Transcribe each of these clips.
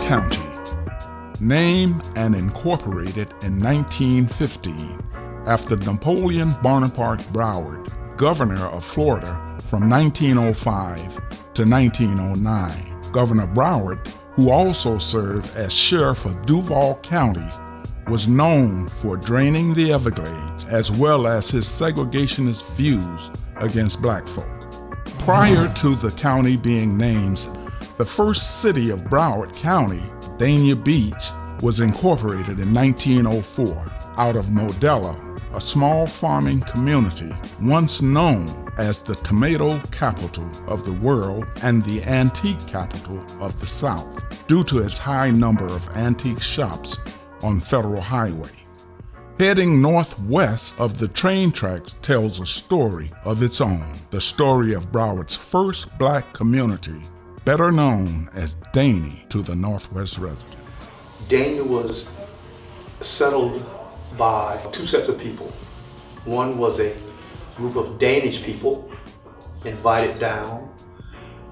County, named and incorporated in 1915 after Napoleon Bonaparte Broward, governor of Florida from 1905 to 1909. Governor Broward, who also served as sheriff of Duval County, was known for draining the Everglades as well as his segregationist views against black folk. Prior to the county being named, the first city of Broward County, Danie Beach, was incorporated in 1904 out of Modella, a small farming community once known as the tomato capital of the world and the antique capital of the South, due to its high number of antique shops on Federal Highway. Heading northwest of the train tracks tells a story of its own, the story of Broward's first black community, better known as Danie to the Northwest residents. Danie was settled by two sets of people. One was a group of Danish people invited down,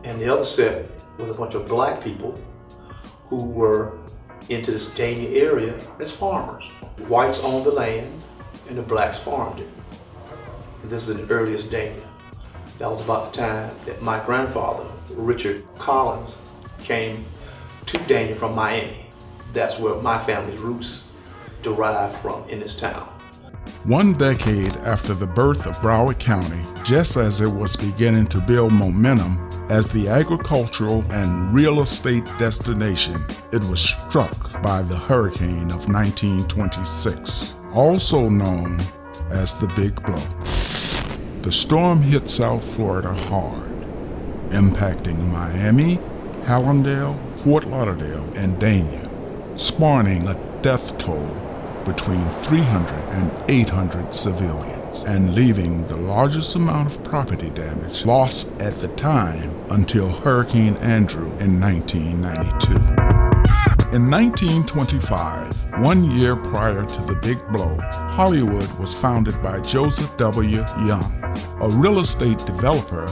and the other set was a bunch of black people who were into this Danie area as farmers. Whites owned the land and the blacks farmed it. And this is the earliest Danie. That was about the time that my grandfather, Richard Collins, came to Danie from Miami. That's where my family's roots derived from in this town. One decade after the birth of Broward County, just as it was beginning to build momentum as the agricultural and real estate destination, it was struck by the hurricane of 1926, also known as the Big Blow. The storm hit South Florida hard, impacting Miami, Hallandale, Fort Lauderdale, and Danie, spawning a death toll between 300 and 800 civilians, and leaving the largest amount of property damage lost at the time until Hurricane Andrew in 1992. In 1925, 1 year prior to the Big Blow, Hollywood was founded by Joseph W. Young, a real estate developer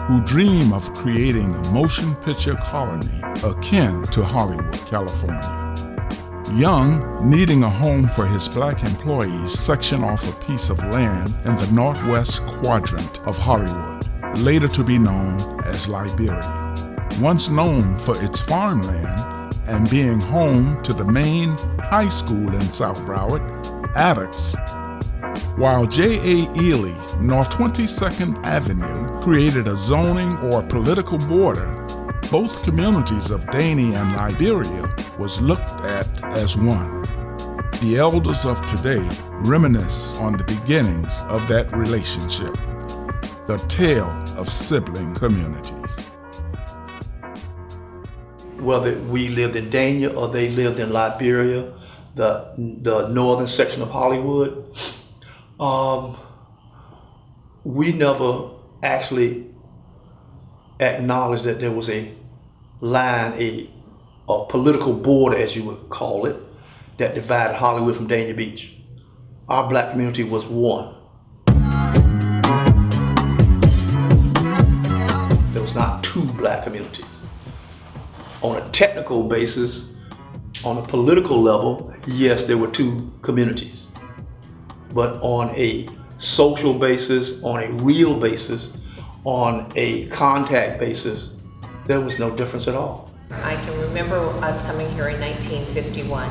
who dreamed of creating a motion picture colony akin to Hollywood, California. Young, needing a home for his black employees, sectioned off a piece of land in the northwest quadrant of Hollywood, later to be known as Liberia. Once known for its farmland and being home to the main high school in South Broward, Attucks, while J.A. Ely, North 22nd Avenue, created a zoning or political border, both communities of Danie and Liberia was looked at as one. The elders of today reminisce on the beginnings of that relationship, the tale of sibling communities. Whether we lived in Danie or they lived in Liberia, the northern section of Hollywood, we never actually acknowledged that there was a line, a political border, as you would call it, that divided Hollywood from Danie Beach. Our black community was one. There was not two black communities. On a technical basis, on a political level, yes, there were two communities. But on a social basis, on a real basis, on a contact basis, there was no difference at all. I can remember us coming here in 1951.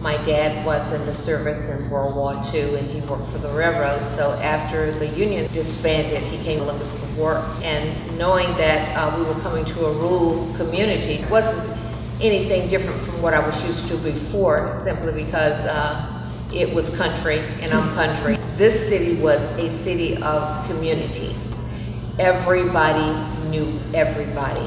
My dad was in the service in World War II and he worked for the railroad. So after the Union disbanded, he came looking for work. And knowing that we were coming to a rural community, it wasn't anything different from what I was used to before, simply because it was country and I'm country. This city was a city of community. Everybody knew everybody.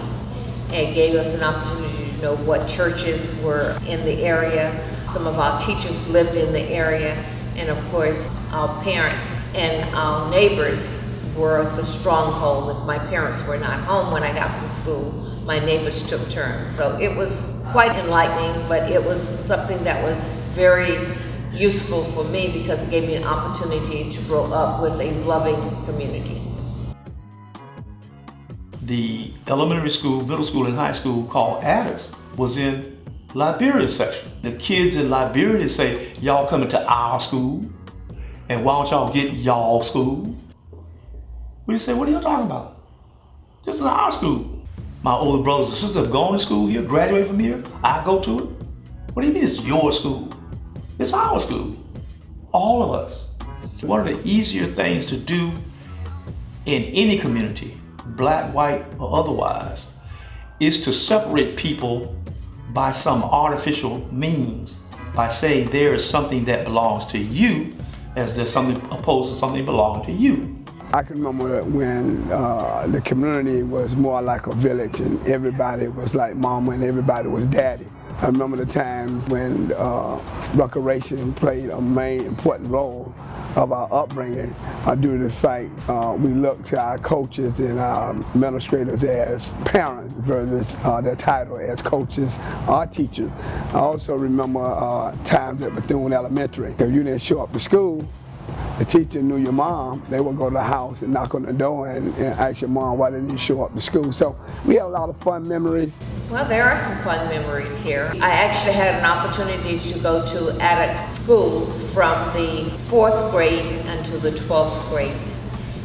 It gave us an opportunity to know what churches were in the area. Some of our teachers lived in the area, and of course, our parents and our neighbors were the stronghold. If my parents were not home when I got from school, my neighbors took turns. So it was quite enlightening, but it was something that was very useful for me because it gave me an opportunity to grow up with a loving community. The elementary school, middle school, and high school called Attucks was in Liberia section. The kids in Liberia say, y'all coming to our school, and why don't y'all get y'all school? We say, what are y'all talking about? This is our school. My older brothers and sisters have gone to school here, graduated from here. I go to it. What do you mean it's your school? It's our school. All of us. One of the easier things to do in any community, black, white, or otherwise, is to separate people by some artificial means, by saying there is something that belongs to you as there's something opposed to something belonging to you. I can remember when the community was more like a village and everybody was like mama and everybody was daddy. I remember the times when recreation played a main important role of our upbringing. Due to the fact we looked to our coaches and our administrators as parents versus their title as coaches or teachers. I also remember times at Bethune Elementary. If you didn't show up to school, the teacher knew your mom, they would go to the house and knock on the door and ask your mom why didn't you show up to school. So we had a lot of fun memories. Well, there are some fun memories here. I actually had an opportunity to go to adult schools from the 4th grade until the 12th grade.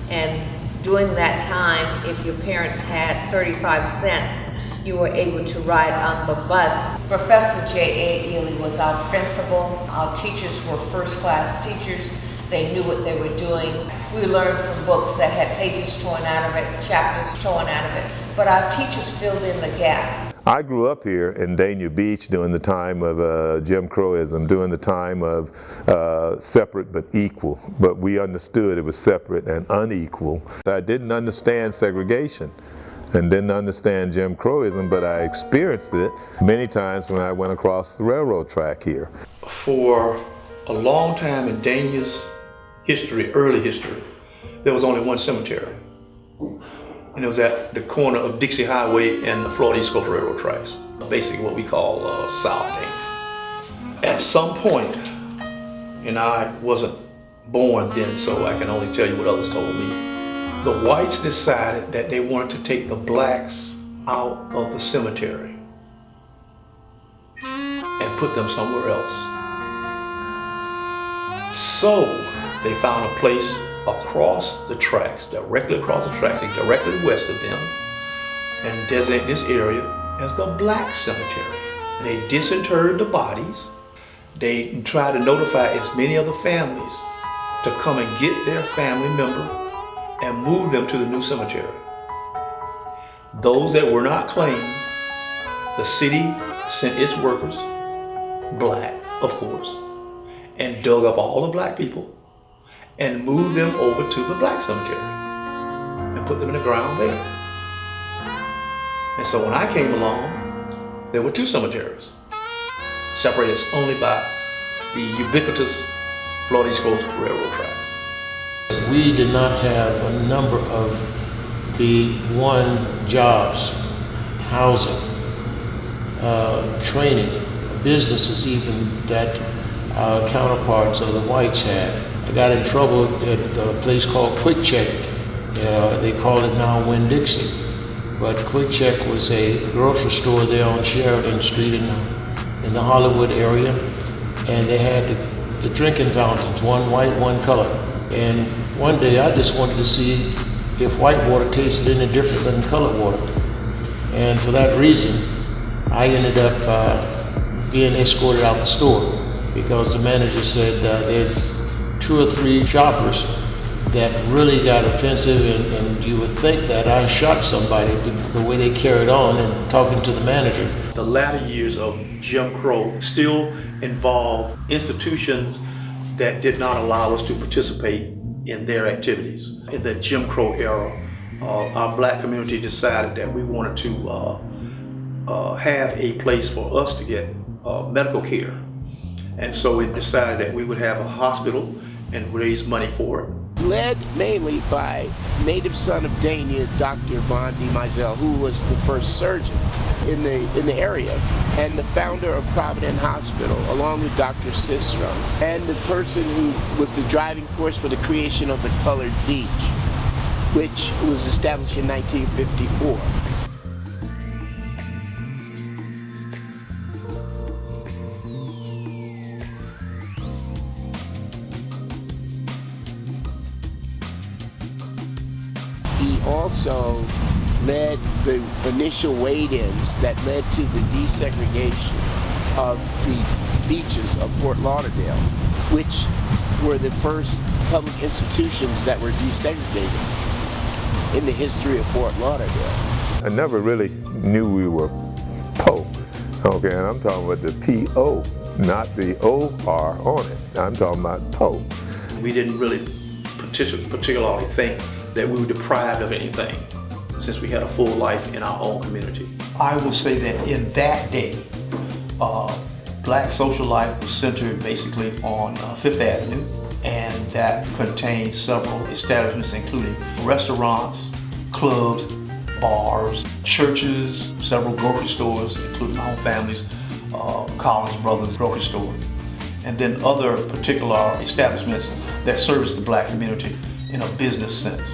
And during that time, if your parents had 35 cents, you were able to ride on the bus. Professor J.A. Ely was our principal. Our teachers were first-class teachers. They knew what they were doing. We learned from books that had pages torn out of it, chapters torn out of it, but our teachers filled in the gap. I grew up here in Danie Beach during the time of Jim Crowism, during the time of separate but equal, but we understood it was separate and unequal. I didn't understand segregation and didn't understand Jim Crowism, but I experienced it many times when I went across the railroad track here. For a long time in Danie's history, early history, there was only one cemetery. And it was at the corner of Dixie Highway and the Florida East Coast Railroad tracks, basically what we call South Danie. At some point, and I wasn't born then, so I can only tell you what others told me, the whites decided that they wanted to take the blacks out of the cemetery and put them somewhere else. So they found a place across the tracks, directly across the tracks, directly west of them, and designate this area as the black cemetery. They disinterred the bodies. They tried to notify as many other families to come and get their family member and move them to the new cemetery. Those that were not claimed, the city sent its workers, black, of course, and dug up all the black people and moved them over to the black cemetery and put them in the ground there. And so when I came along, there were two cemeteries, separated only by the ubiquitous Florida East Coast Railroad tracks. We did not have a number of the jobs, housing, training, businesses even that our counterparts of the whites had. I got in trouble at a place called Quick Check. They call it now Winn-Dixie. But Quick Check was a grocery store there on Sheridan Street in the Hollywood area. And they had the drinking fountains, one white, one color. And one day I just wanted to see if white water tasted any different than colored water. And for that reason, I ended up being escorted out the store because the manager said there's 2 or 3 shoppers that really got offensive, and you would think that I shot somebody the way they carried on and talking to the manager. The latter years of Jim Crow still involved institutions that did not allow us to participate in their activities. In the Jim Crow era, our black community decided that we wanted to have a place for us to get medical care. And so we decided that we would have a hospital and raise money for it. Led mainly by native son of Danie, Dr. Danie Mizell, who was the first surgeon in the area, and the founder of Providence Hospital, along with Dr. Cicero, and the person who was the driving force for the creation of the Colored Beach, which was established in 1954. he also led the initial wade-ins that led to the desegregation of the beaches of Fort Lauderdale, which were the first public institutions that were desegregated in the history of Fort Lauderdale. I never really knew we were PO. Okay, and I'm talking about the P-O, not the O-R on it. I'm talking about PO. We didn't really particularly think that we were deprived of anything since we had a full life in our own community. I would say that in that day, black social life was centered basically on Fifth Avenue, and that contained several establishments including restaurants, clubs, bars, churches, several grocery stores, including my own family's Collins Brothers grocery store, and then other particular establishments that service the black community in a business sense.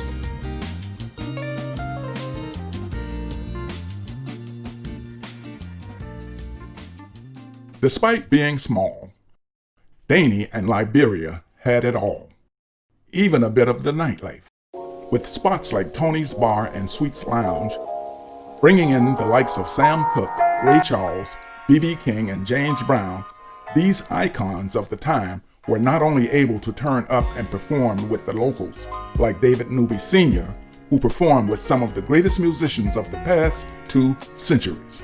Despite being small, Danie and Liberia had it all, even a bit of the nightlife, with spots like Tony's Bar and Sweets Lounge, bringing in the likes of Sam Cooke, Ray Charles, B.B. King, and James Brown. These icons of the time were not only able to turn up and perform with the locals, like David Newby Sr., who performed with some of the greatest musicians of the past 2 centuries,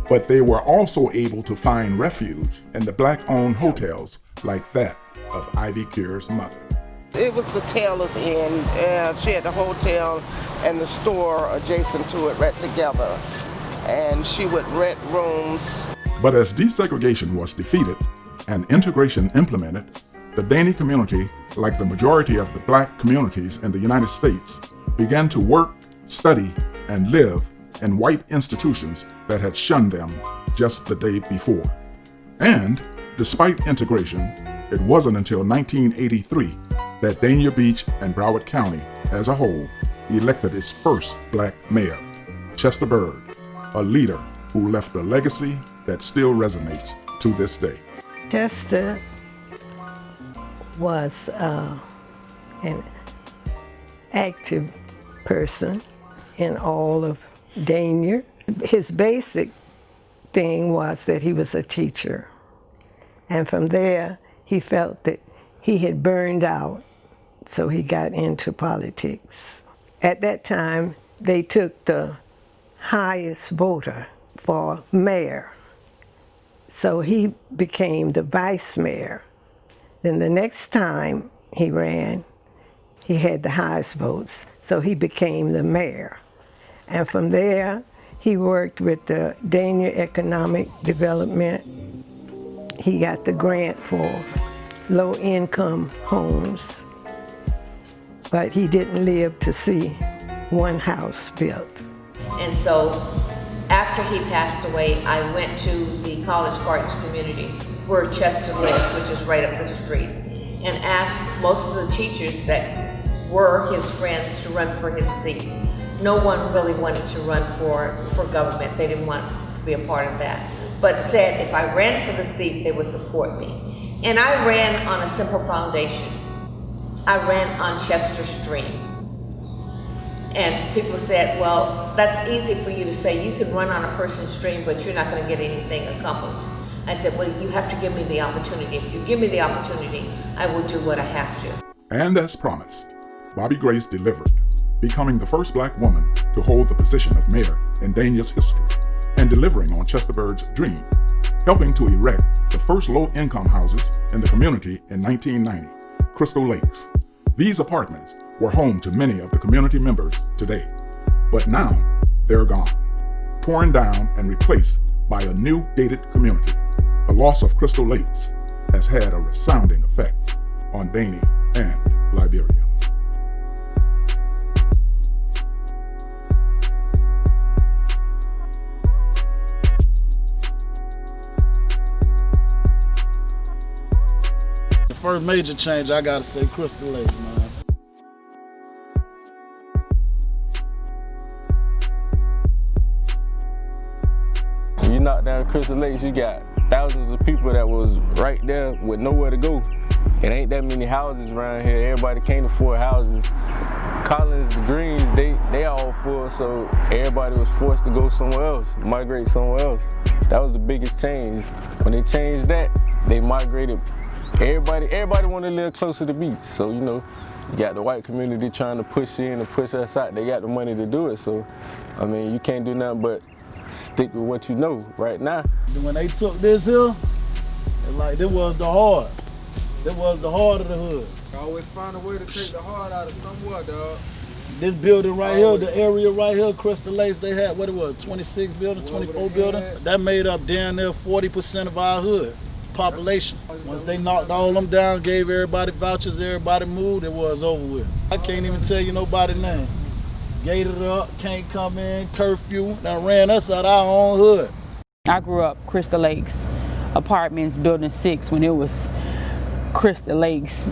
but they were also able to find refuge in the black-owned hotels like that of Ivy Cure's mother. It was the Taylor's Inn. She had the hotel and the store adjacent to it right together, and she would rent rooms. But as desegregation was defeated and integration implemented, the Danie community, like the majority of the black communities in the United States, began to work, study, and live in white institutions that had shunned them just the day before. And despite integration, it wasn't until 1983 that Dania Beach and Broward County as a whole elected its first black mayor, Chester Bird, a leader who left a legacy that still resonates to this day. Chester was an active person in all of Dania. His basic thing was that he was a teacher. And from there, he felt that he had burned out, so he got into politics. At that time, they took the highest voter for mayor. So he became the vice mayor. Then the next time he ran, he had the highest votes, so he became the mayor. And from there, he worked with the Dania Economic Development. He got the grant for low-income homes, but he didn't live to see one house built. And so after he passed away, I went to the College Gardens community where Chester lived, which is right up the street, and asked most of the teachers that were his friends to run for his seat. No one really wanted to run for government. They didn't want to be a part of that, but said if I ran for the seat, they would support me. And I ran on a simple foundation. I ran on Chester Stream. And people said, well, that's easy for you to say. You can run on a person's stream, but you're not going to get anything accomplished. I said, well, you have to give me the opportunity. If you give me the opportunity, I will do what I have to. And as promised, Bobby Grace delivered, becoming the first black woman to hold the position of mayor in Dania's history, and delivering on Chester Bird's dream, helping to erect the first low-income houses in the community in 1990, Crystal Lakes. These apartments were home to many of the community members today, but now they're gone, torn down and replaced by a new gated community. The loss of Crystal Lakes has had a resounding effect on Danie and Liberia. The first major change, I gotta say Crystal Lakes, man. When you knock down Crystal Lakes, you got thousands of people that was right there with nowhere to go. It ain't that many houses around here. Everybody can't afford houses. Collins, the Greens, they all full, so everybody was forced to go somewhere else, migrate somewhere else. That was the biggest change. When they changed that, they migrated. Everybody wanted to live closer to the beach, so you know, you got the white community trying to push in and push us out. They got the money to do it, so I mean, you can't do nothing but stick with what you know right now. When they took this here, like this was the heart. This was the heart of the hood. Always find a way to take the heart out of somewhere, dog. This building right here, the area right here, Crystal Lakes, they had, what it was, 26 buildings, 24 buildings? That made up down there 40% of our hood population. Once they knocked all them down, gave everybody vouchers, everybody moved, it was over with. I can't even tell you nobody's name. Gated up, can't come in, curfew, now ran us out our own hood. I grew up Crystal Lakes Apartments, Building 6, when it was Crystal Lakes.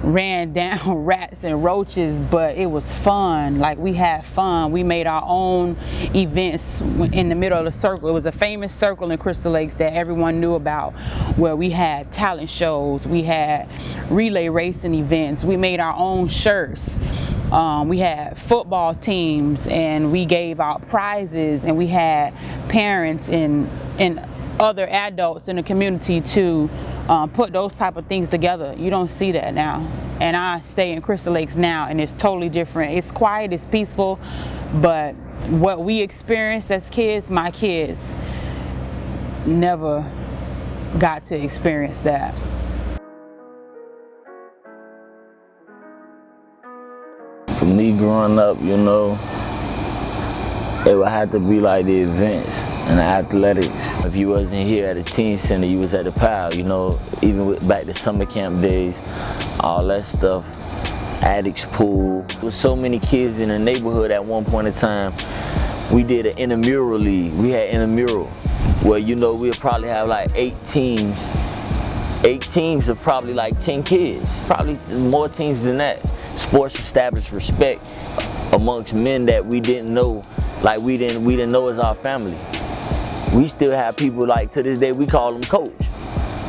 Ran down rats and roaches, but it was fun. Like, we had fun. We made our own events in the middle of the circle. It was a famous circle in Crystal Lakes that everyone knew about, where we had talent shows, we had relay racing events, we made our own shirts. We had football teams, and we gave out prizes, and we had parents and other adults in the community to put those type of things together. You don't see that now. And I stay in Crystal Lakes now, and it's totally different. It's quiet, it's peaceful, but what we experienced as kids, my kids never got to experience that. For me growing up, you know, it would have to be like the events and the athletics. If you wasn't here at the teen center, you was at the PAL, you know, even back to summer camp days, all that stuff, addicts pool. There was so many kids in the neighborhood at one point in time. We did an intramural league. We had intramural, where, you know, we'll probably have like 8 teams. 8 teams of probably like 10 kids, probably more teams than that. Sports established respect amongst men that we didn't know, like we didn't know as our family. We still have people, like, to this day, we call them coach.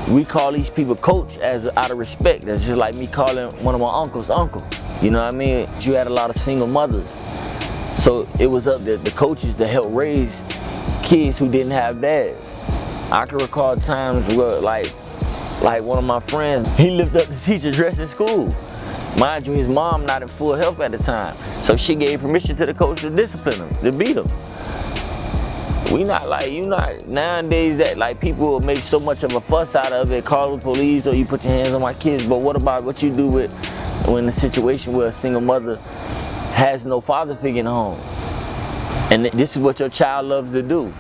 We call these people coach out of respect. That's just like me calling one of my uncles uncle. You know what I mean? You had a lot of single mothers, so it was up to the coaches to help raise kids who didn't have dads. I can recall times where, like one of my friends, he lifted up the teacher dressed in school. Mind you, his mom not in full health at the time, so she gave permission to the coach to discipline him, to beat him. We not like, you not, nowadays that like people will make so much of a fuss out of it, call the police or you put your hands on my kids, but what about what you do when the situation where a single mother has no father figure in the home? And this is what your child loves to do.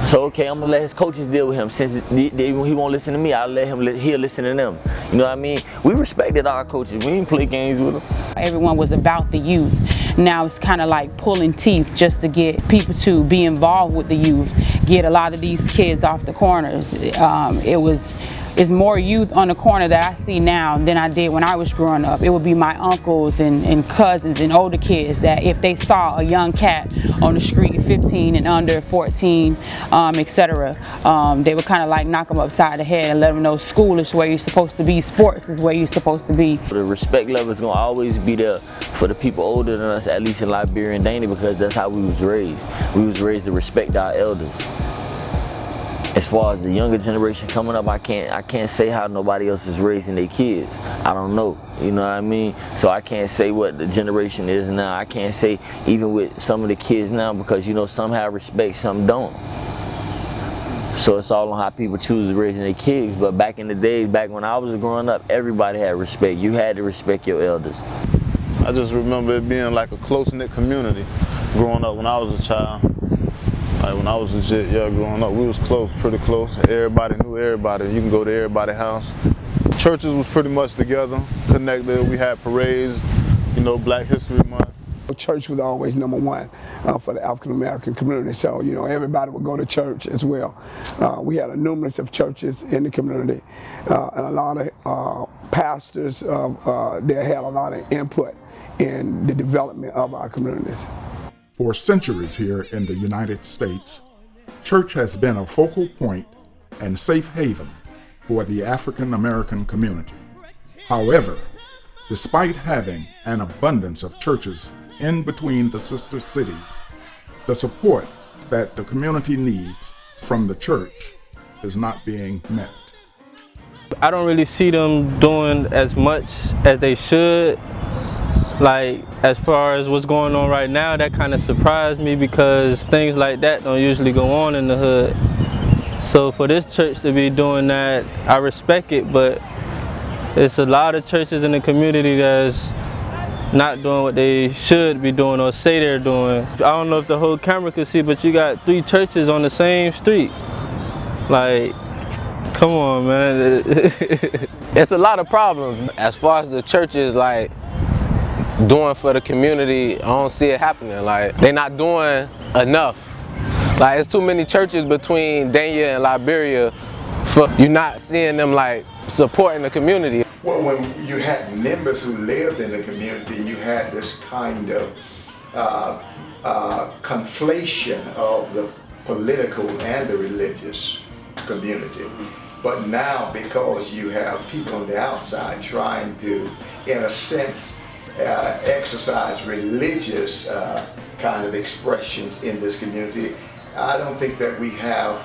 So okay, I'm gonna let his coaches deal with him. Since he won't listen to me, I'll let him, he'll listen to them. You know what I mean? We respected our coaches. We didn't play games with them. Everyone was about the youth. Now it's kind of like pulling teeth just to get people to be involved with the youth, get a lot of these kids off the corners. It's more youth on the corner that I see now than I did when I was growing up. It would be my uncles and cousins and older kids that if they saw a young cat on the street, 15 and under, 14, etc., they would kind of like knock them upside the head and let them know school is where you're supposed to be, sports is where you're supposed to be. The respect level is gonna always be there for the people older than us, at least in Liberia and Danie, because that's how we was raised. We was raised to respect our elders. As far as the younger generation coming up, I can't say how nobody else is raising their kids. I don't know, you know what I mean? So I can't say what the generation is now. I can't say even with some of the kids now, because you know some have respect, some don't. So it's all on how people choose raising their kids. But back in the days, back when I was growing up, everybody had respect. You had to respect your elders. I just remember it being like a close-knit community growing up when I was a child. Like when I was legit young growing up, we was close, pretty close. Everybody knew everybody. You can go to everybody's house. Churches was pretty much together, connected. We had parades, you know, Black History Month. Church was always number one for the African American community, so you know everybody would go to church as well. We had a numerous of churches in the community, and a lot of pastors. They had a lot of input in the development of our communities. For centuries here in the United States, church has been a focal point and safe haven for the African American community. However, Despite having an abundance of churches in between the sister cities, the support that the community needs from the church is not being met. I don't really see them doing as much as they should. Like, as far as what's going on right now, that kind of surprised me because things like that don't usually go on in the hood. So for this church to be doing that, I respect it, but it's a lot of churches in the community that's not doing what they should be doing or say they're doing. I don't know if the whole camera can see, but you got 3 churches on the same street. Like, come on, man. It's a lot of problems. As far as the churches, like, doing for the community, I don't see it happening. Like, they're not doing enough. Like, it's too many churches between Danie and Liberia for you not seeing them, like, supporting the community. Well, when you had members who lived in the community, you had this kind of conflation of the political and the religious community. But now, because you have people on the outside trying to, in a sense, exercise religious kind of expressions in this community, I don't think that we have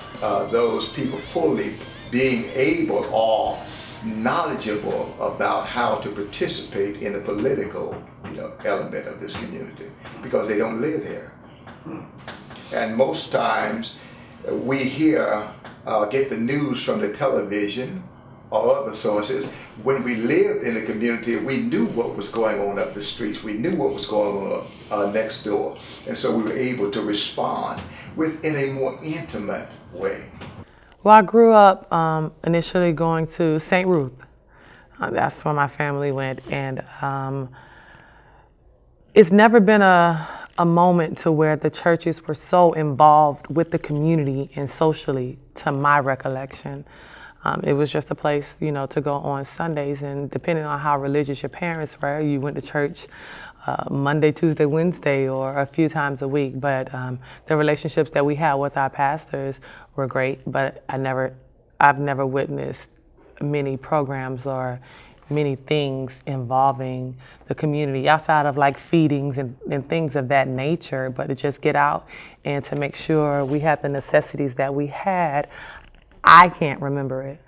those people fully being able or knowledgeable about how to participate in the political element of this community, because they don't live here. And most times we get the news from the television or other sources. When we lived in the community, we knew what was going on up the streets. We knew what was going on next door. And so we were able to respond in a more intimate way. Well, I grew up initially going to St. Ruth. That's where my family went. And it's never been a moment to where the churches were so involved with the community and socially, to my recollection. It was just a place, to go on Sundays, and depending on how religious your parents were, you went to church Monday, Tuesday, Wednesday, or a few times a week. But the relationships that we had with our pastors were great, but I've never witnessed many programs or many things involving the community outside of like feedings and things of that nature. But to just get out and to make sure we had the necessities that we had, I can't remember it.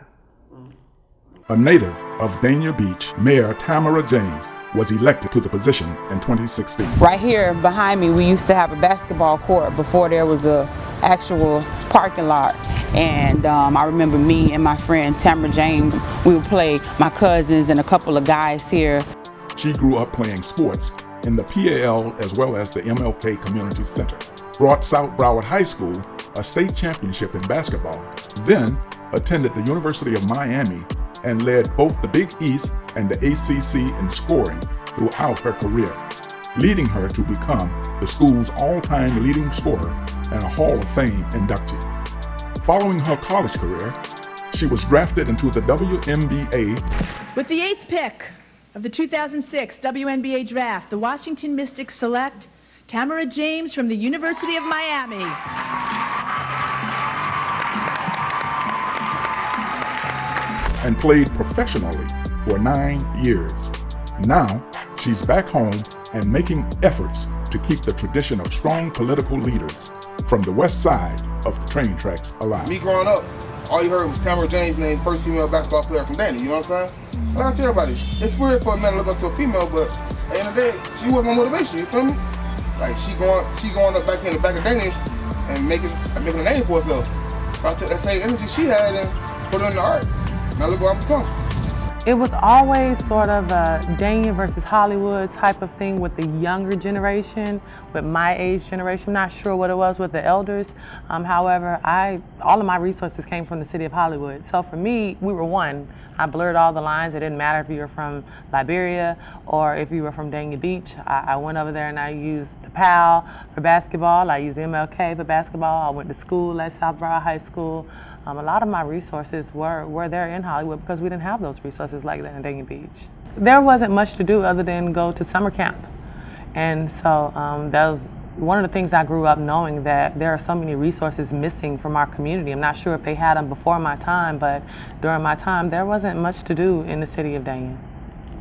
A native of Danie Beach, Mayor Tamara James was elected to the position in 2016. Right here behind me, we used to have a basketball court before there was a actual parking lot. And I remember me and my friend Tamara James, we would play, my cousins and a couple of guys here. She grew up playing sports in the PAL as well as the MLK Community Center. Brought South Broward High School a state championship in basketball, then attended the University of Miami and led both the Big East and the ACC in scoring throughout her career, leading her to become the school's all-time leading scorer and a Hall of Fame inductee. Following her college career, she was drafted into the WNBA. With the 8th pick of the 2006 WNBA draft, the Washington Mystics select Tamara James from the University of Miami. And played professionally for 9 years. Now, she's back home and making efforts to keep the tradition of strong political leaders from the west side of the train tracks alive. Me growing up, all you heard was Tamara James named first female basketball player from Danie, you know what I'm saying? But I tell everybody, it's weird for a man to look up to a female, but at the end of the day, she was my motivation, you feel me? Like, she going up back in the back of Danie and making a name for herself. So I took that same energy she had and put it in the art. Now look where I'm becoming. It was always sort of a Danie versus Hollywood type of thing with the younger generation, with my age generation. I'm not sure what it was with the elders. However, all of my resources came from the city of Hollywood. So for me, we were one. I blurred all the lines. It didn't matter if you were from Liberia or if you were from Danie Beach. I went over there and I used the PAL for basketball. I used the MLK for basketball. I went to school at South Broward High School. A lot of my resources were there in Hollywood because we didn't have those resources like that in Danie Beach. There wasn't much to do other than go to summer camp. And so that was one of the things I grew up knowing, that there are so many resources missing from our community. I'm not sure if they had them before my time, but during my time, there wasn't much to do in the city of Danie.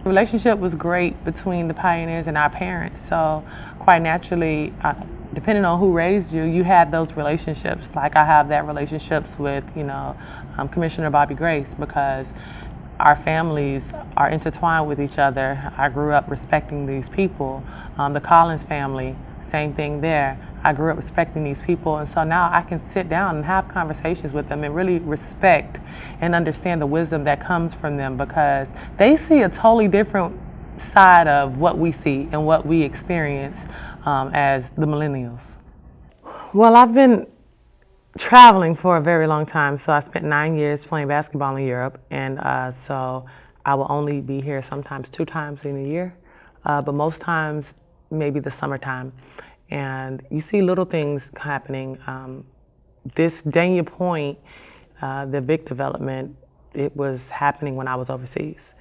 The relationship was great between the pioneers and our parents, so quite naturally, depending on who raised you, you had those relationships. Like I have that relationships with, Commissioner Bobby Grace, because our families are intertwined with each other. I grew up respecting these people. The Collins family, same thing there. I grew up respecting these people, and so now I can sit down and have conversations with them and really respect and understand the wisdom that comes from them, because they see a totally different side of what we see and what we experience as the millennials. Well, I've been traveling for a very long time, so I spent 9 years playing basketball in Europe, and so I will only be here sometimes 2 times in a year, but most times maybe the summertime. And you see little things happening. This Danie Point, the big development, it was happening when I was overseas.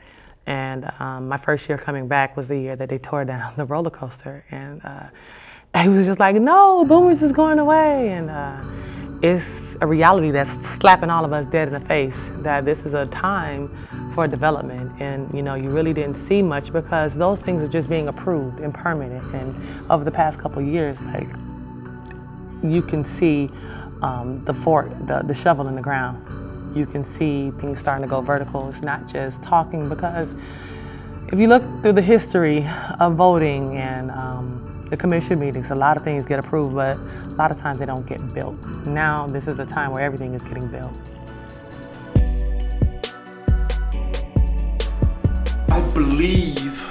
And my first year coming back was the year that they tore down the roller coaster. And I was just like, no, Boomers is going away. And it's a reality that's slapping all of us dead in the face, that this is a time for development. And you really didn't see much because those things are just being approved and permitted. And over the past couple of years, like, you can see the shovel in the ground. You can see things starting to go vertical. It's not just talking, because if you look through the history of voting and the commission meetings, a lot of things get approved, but a lot of times they don't get built. Now, this is the time where everything is getting built. I believe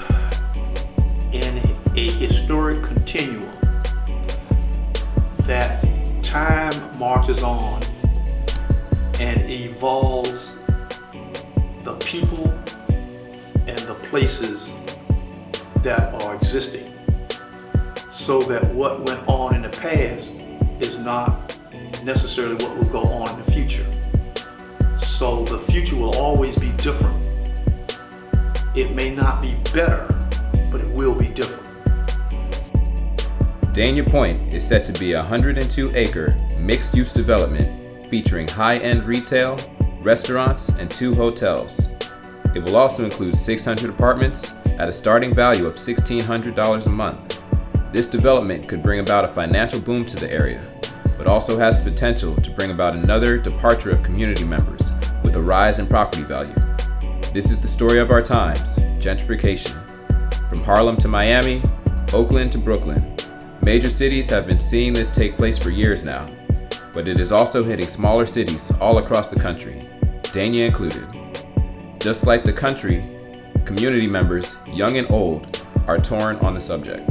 in a historic continuum that time marches on and evolves the people and the places that are existing, so that what went on in the past is not necessarily what will go on in the future. So the future will always be different. It may not be better, but it will be different. Danie Point is set to be a 102-acre mixed-use development featuring high-end retail, restaurants, and 2 hotels. It will also include 600 apartments at a starting value of $1,600 a month. This development could bring about a financial boom to the area, but also has the potential to bring about another departure of community members with a rise in property value. This is the story of our times, gentrification. From Harlem to Miami, Oakland to Brooklyn, major cities have been seeing this take place for years now, but it is also hitting smaller cities all across the country, Danie included. Just like the country, community members, young and old, are torn on the subject.